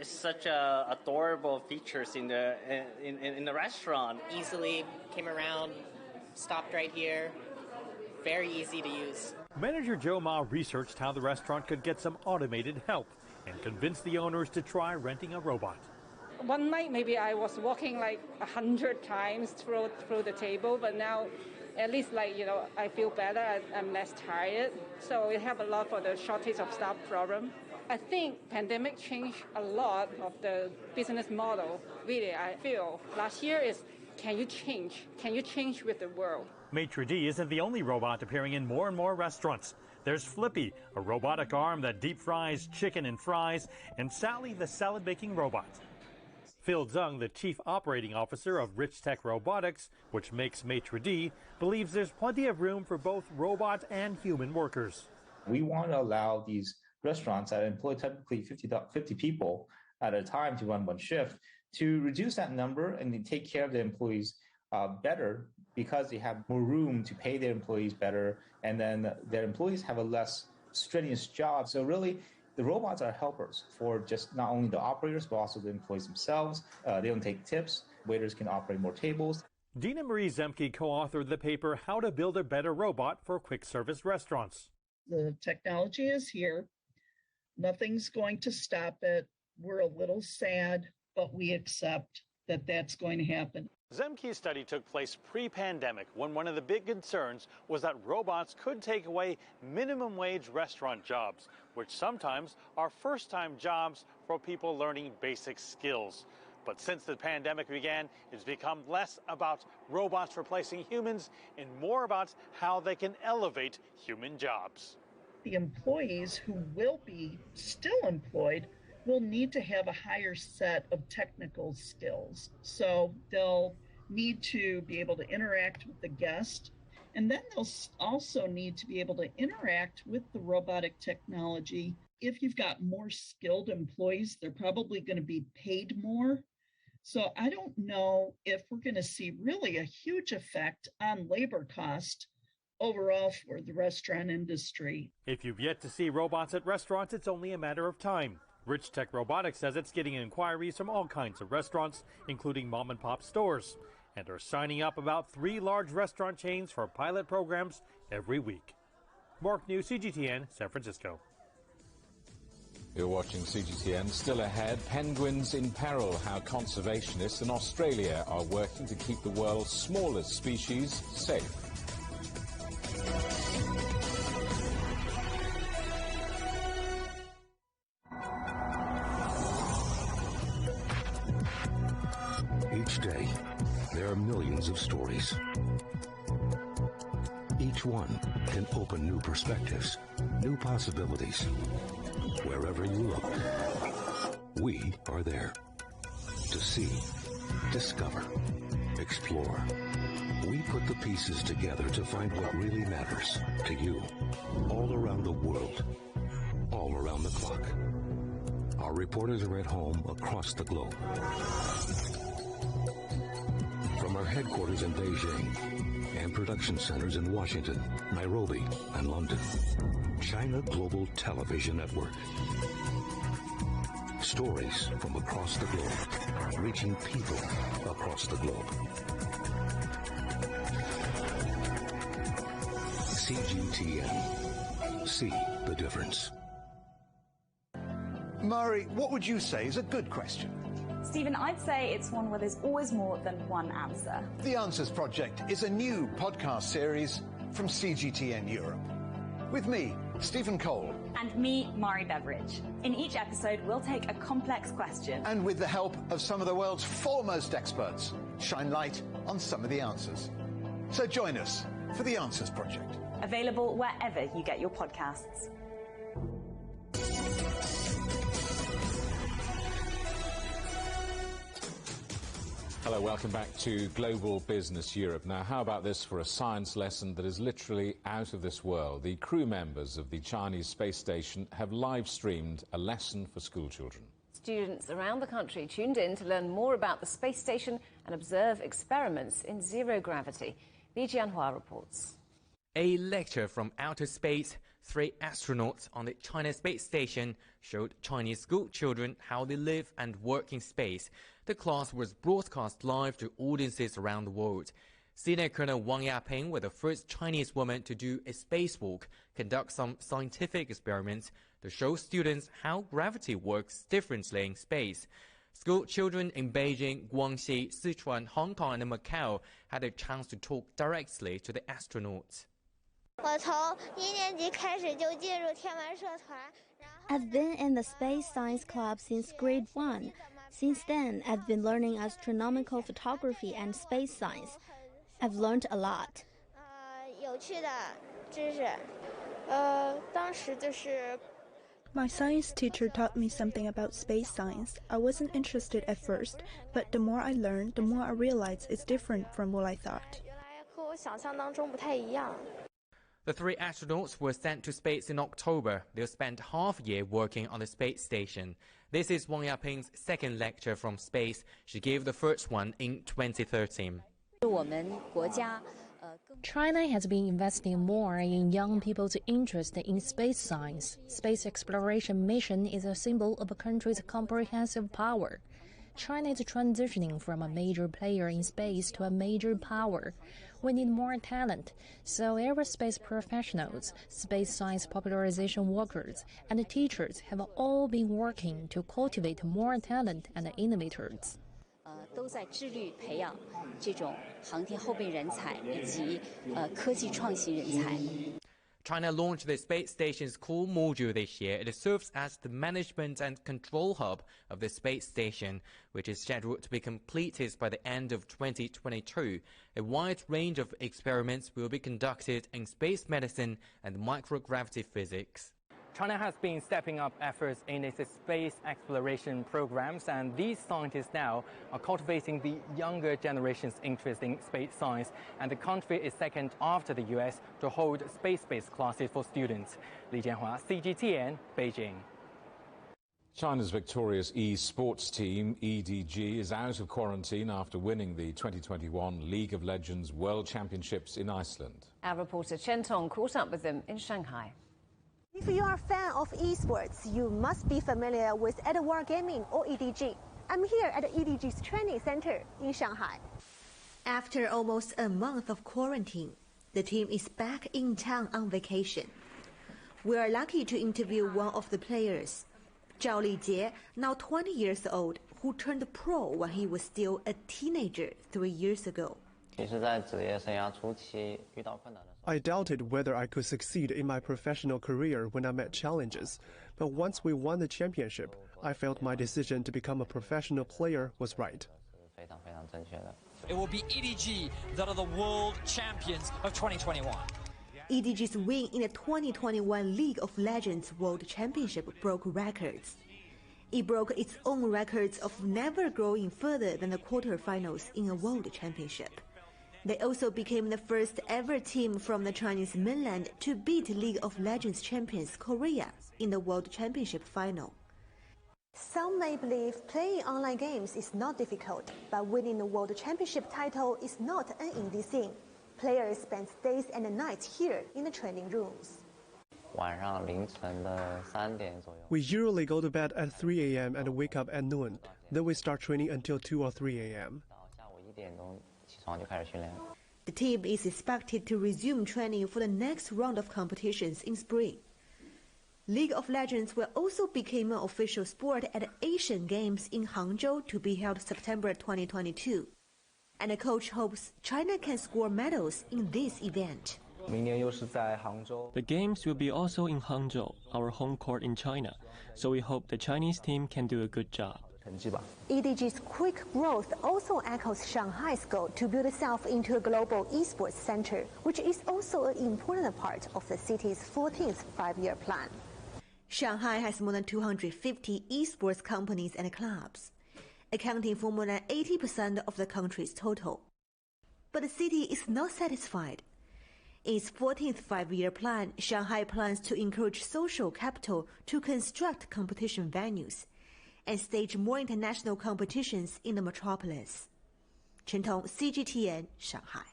It's such adorable features in the restaurant. Easily came around, stopped right here. Very easy to use. Manager Joe Ma researched how the restaurant could get some automated help and convinced the owners to try renting a robot. One night, maybe I was walking like 100 times through the table, but now at least I feel better. I'm less tired. So we have a lot for the shortage of staff problem. I think pandemic changed a lot of the business model. Really, I feel last year is, can you change? Can you change with the world? Maitre d' isn't the only robot appearing in more and more restaurants. There's Flippy, a robotic arm that deep fries chicken and fries, and Sally, the salad-making robot. Phil Zung, the Chief Operating Officer of Rich Tech Robotics, which makes maitre d', believes there's plenty of room for both robot and human workers. We want to allow these restaurants that employ typically 50 people at a time to run one shift to reduce that number and take care of the employees better because they have more room to pay their employees better, and then their employees have a less strenuous job. So really, the robots are helpers for just not only the operators, but also the employees themselves. They don't take tips. Waiters can operate more tables. Dina Marie Zemke co-authored the paper, How to Build a Better Robot for Quick Service Restaurants. The technology is here. Nothing's going to stop it. We're a little sad, but we accept that that's going to happen. Zemke's study took place pre-pandemic, when one of the big concerns was that robots could take away minimum wage restaurant jobs, which sometimes are first-time jobs for people learning basic skills. But since the pandemic began, it's become less about robots replacing humans and more about how they can elevate human jobs. The employees who will be still employed will need to have a higher set of technical skills. So they'll need to be able to interact with the guest, and then they'll also need to be able to interact with the robotic technology. If you've got more skilled employees, they're probably going to be paid more. So I don't know if we're going to see really a huge effect on labor cost overall for the restaurant industry. If you've yet to see robots at restaurants, it's only a matter of time. Rich Tech Robotics says it's getting inquiries from all kinds of restaurants, including mom-and-pop stores, and are signing up about 3 large restaurant chains for pilot programs every week. Mark New, CGTN, San Francisco. You're watching CGTN. Still ahead, penguins in peril, how conservationists in Australia are working to keep the world's smallest species safe. Each day, there are millions of stories. Each one can open new perspectives, new possibilities. Wherever you look, we are there to see, discover, explore. We put the pieces together to find what really matters to you, all around the world, all around the clock. Our reporters are at home across the globe. From our headquarters in Beijing and production centers in Washington, Nairobi, and London, China Global Television Network. Stories from across the globe, reaching people across the globe. CGTN. See the difference. Murray, what would you say is a good question? Stephen, I'd say it's one where there's always more than one answer. The Answers Project is a new podcast series from CGTN Europe. With me, Stephen Cole. And me, Mari Beveridge. In each episode, we'll take a complex question. And with the help of some of the world's foremost experts, shine light on some of the answers. So join us for The Answers Project. Available wherever you get your podcasts. Hello, welcome back to Global Business Europe. Now, how about this for a science lesson that is literally out of this world? The crew members of the Chinese space station have live-streamed a lesson for school children. Students around the country tuned in to learn more about the space station and observe experiments in zero gravity. Li Jianhua reports. A lecture from outer space. 3 astronauts on the China space station showed Chinese school children how they live and work in space. The class was broadcast live to audiences around the world. Senior Colonel Wang Yaping was the first Chinese woman to do a spacewalk, conduct some scientific experiments to show students how gravity works differently in space. School children in Beijing, Guangxi, Sichuan, Hong Kong and Macau had a chance to talk directly to the astronauts. I've been in the Space Science Club since grade 1. Since then, I've been learning astronomical photography and space science. I've learned a lot. My science teacher taught me something about space science. I wasn't interested at first, but the more I learned, the more I realized it's different from what I thought. The 3 astronauts were sent to space in October. They'll spend half a year working on the space station. This is Wang Yaping's second lecture from space. She gave the first one in 2013. China has been investing more in young people's interest in space science. Space exploration mission is a symbol of a country's comprehensive power. China is transitioning from a major player in space to a major power. We need more talent, so aerospace professionals, space science popularization workers, and teachers have all been working to cultivate more talent and innovators. 都在致力培养这种航天后备人才以及科技创新人才。 China launched the space station's core module this year. It serves as the management and control hub of the space station, which is scheduled to be completed by the end of 2022. A wide range of experiments will be conducted in space medicine and microgravity physics. China has been stepping up efforts in its space exploration programs, and these scientists now are cultivating the younger generation's interest in space science, and the country is second after the US to hold space-based classes for students. Li Jianhua, CGTN, Beijing. China's victorious e-sports team, EDG, is out of quarantine after winning the 2021 League of Legends World Championships in Iceland. Our reporter Chen Tong caught up with them in Shanghai. If you are a fan of esports, you must be familiar with Edward Gaming or EDG. I'm here at EDG's training center in Shanghai. After almost a month of quarantine, the team is back in town on vacation. We are lucky to interview one of the players, Zhao Lijie, now 20 years old, who turned pro when he was still a teenager 3 years ago. I doubted whether I could succeed in my professional career when I met challenges, but once we won the championship, I felt my decision to become a professional player was right. It will be EDG that are the world champions of 2021. EDG's win in the 2021 League of Legends World Championship broke records. It broke its own records of never growing further than the quarterfinals in a world championship. They also became the first ever team from the Chinese mainland to beat League of Legends champions Korea in the World Championship final. Some may believe playing online games is not difficult, but winning the World Championship title is not an easy thing. Players spend days and nights here in the training rooms. We usually go to bed at 3 a.m. and wake up at noon. Then we start training until 2 or 3 a.m. The team is expected to resume training for the next round of competitions in spring. League of Legends will also become an official sport at the Asian Games in Hangzhou to be held September 2022. And the coach hopes China can score medals in this event. The games will be also in Hangzhou, our home court in China, so we hope the Chinese team can do a good job. EDG's quick growth also echoes Shanghai's goal to build itself into a global esports center, which is also an important part of the city's 14th five-year plan. Shanghai has more than 250 esports companies and clubs, accounting for more than 80% of the country's total. But the city is not satisfied. In its 14th five-year plan, Shanghai plans to encourage social capital to construct competition venues and stage more international competitions in the metropolis. Chen Tong, CGTN, Shanghai.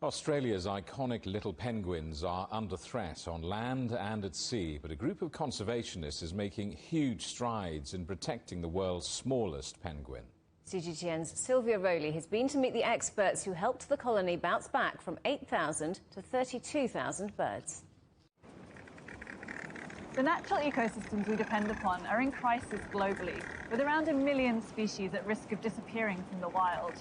Australia's iconic little penguins are under threat on land and at sea, but a group of conservationists is making huge strides in protecting the world's smallest penguin. CGTN's Sylvia Rowley has been to meet the experts who helped the colony bounce back from 8,000 to 32,000 birds. The natural ecosystems we depend upon are in crisis globally, with around 1 million species at risk of disappearing from the wild.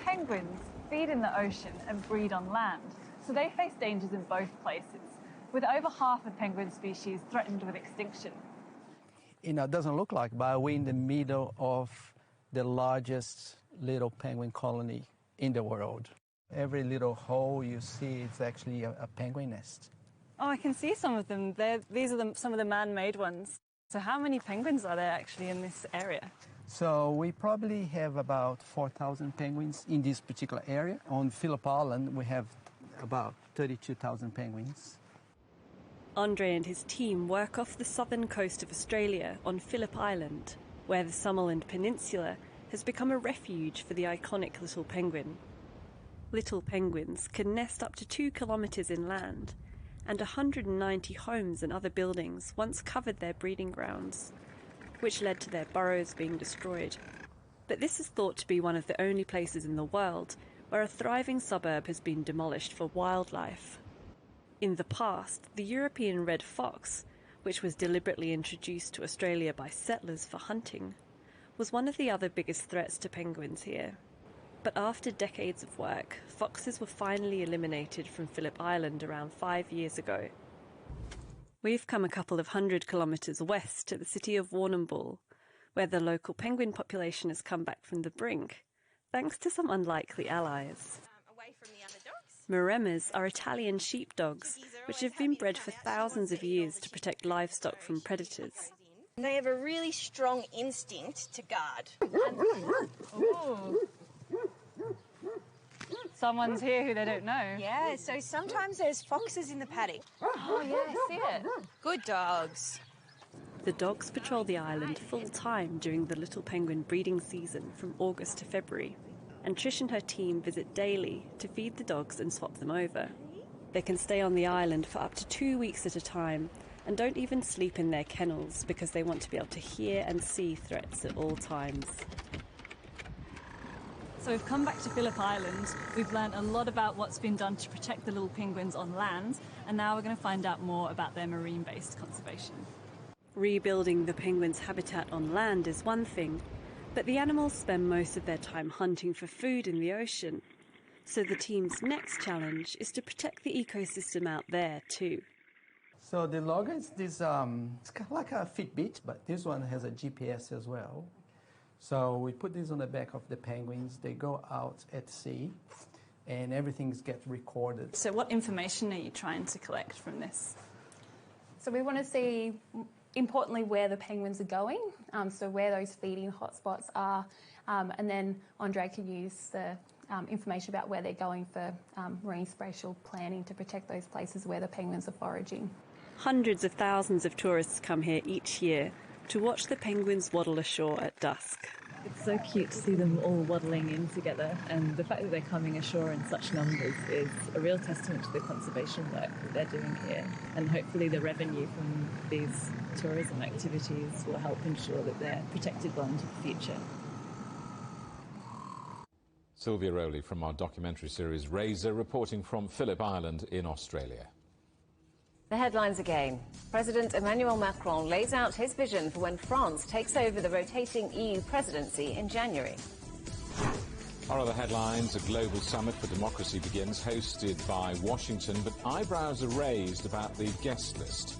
Penguins feed in the ocean and breed on land, so they face dangers in both places, with over half of penguin species threatened with extinction. It doesn't look like, but we're in the middle of the largest little penguin colony in the world. Every little hole you see is actually a penguin nest. Oh, I can see some of them. These are some of the man-made ones. So how many penguins are there actually in this area? So we probably have about 4,000 penguins in this particular area. On Phillip Island, we have about 32,000 penguins. Andre and his team work off the southern coast of Australia on Phillip Island, where the Summerland Peninsula has become a refuge for the iconic little penguin. Little penguins can nest up to 2 kilometres inland, and 190 homes and other buildings once covered their breeding grounds, which led to their burrows being destroyed. But this is thought to be one of the only places in the world where a thriving suburb has been demolished for wildlife. In the past, the European red fox, which was deliberately introduced to Australia by settlers for hunting, was one of the other biggest threats to penguins here. But after decades of work, foxes were finally eliminated from Phillip Island around 5 years ago. We've come a couple of 100 kilometres west to the city of Warrnambool, where the local penguin population has come back from the brink, thanks to some unlikely allies. Maremas are Italian sheepdogs, which have been bred for thousands of years to protect livestock from predators. They have a really strong instinct to guard. Ooh. Someone's here who they don't know. Yeah, so sometimes there's foxes in the paddock. Oh, yeah, I see it. Good dogs. The dogs patrol the island full-time during the little penguin breeding season from August to February, and Trish and her team visit daily to feed the dogs and swap them over. They can stay on the island for up to 2 weeks at a time and don't even sleep in their kennels because they want to be able to hear and see threats at all times. So we've come back to Phillip Island, we've learned a lot about what's been done to protect the little penguins on land, and now we're going to find out more about their marine-based conservation. Rebuilding the penguins' habitat on land is one thing, but the animals spend most of their time hunting for food in the ocean. So the team's next challenge is to protect the ecosystem out there too. So the logger is this, it's kind of like a Fitbit, but this one has a GPS as well. So we put this on the back of the penguins. They go out at sea, and everything gets recorded. So what information are you trying to collect from this? So we want to see, importantly, where the penguins are going, so where those feeding hotspots are, and then Andre can use the information about where they're going for marine spatial planning to protect those places where the penguins are foraging. Hundreds of thousands of tourists come here each year to watch the penguins waddle ashore at dusk. It's so cute to see them all waddling in together, and the fact that they're coming ashore in such numbers is a real testament to the conservation work that they're doing here, and hopefully the revenue from these tourism activities will help ensure that they're protected well into the future. Sylvia Rowley from our documentary series Razor, reporting from Phillip Island in Australia. The headlines again. President Emmanuel Macron lays out his vision for when France takes over the rotating EU presidency in January. Our other headlines: a global summit for democracy begins, hosted by Washington, but eyebrows are raised about the guest list.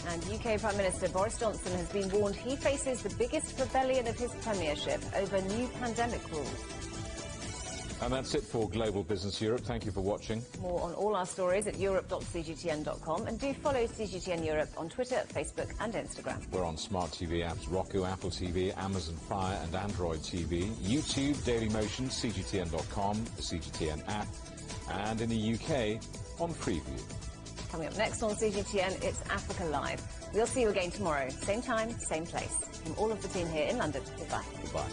And UK Prime Minister Boris Johnson has been warned he faces the biggest rebellion of his premiership over new pandemic rules. And that's it for Global Business Europe. Thank you for watching. More on all our stories at europe.cgtn.com, and do follow CGTN Europe on Twitter, Facebook and Instagram. We're on smart TV apps, Roku, Apple TV, Amazon Fire and Android TV, YouTube, Dailymotion, CGTN.com, the CGTN app, and in the UK on Freeview. Coming up next on CGTN, it's Africa Live. We'll see you again tomorrow, same time, same place. From all of the team here in London, goodbye. Goodbye.